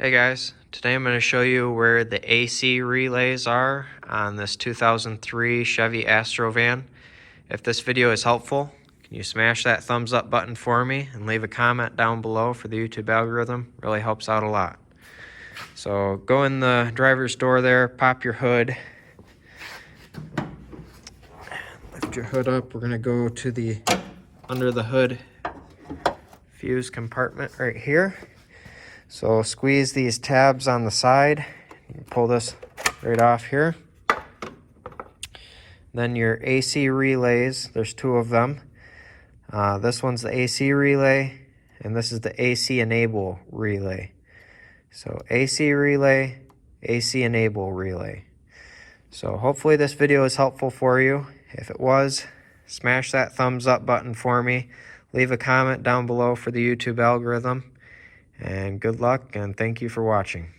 Hey guys, today I'm going to show you where the AC relays are on this 2003 Chevy Astro van. If this video is helpful, can you smash that thumbs up button for me and leave a comment down below for the YouTube algorithm? Really helps out a lot. So go in the driver's door there, pop your hood, lift your hood up. We're going to go to the under the hood fuse compartment right here. So squeeze these tabs on the side, pull this right off here. Then your AC relays, there's two of them. This one's the AC relay, and this is the AC enable relay. So AC relay, AC enable relay. So hopefully this video is helpful for you. If it was, smash that thumbs up button for me. Leave a comment down below for the YouTube algorithm. And good luck, and thank you for watching.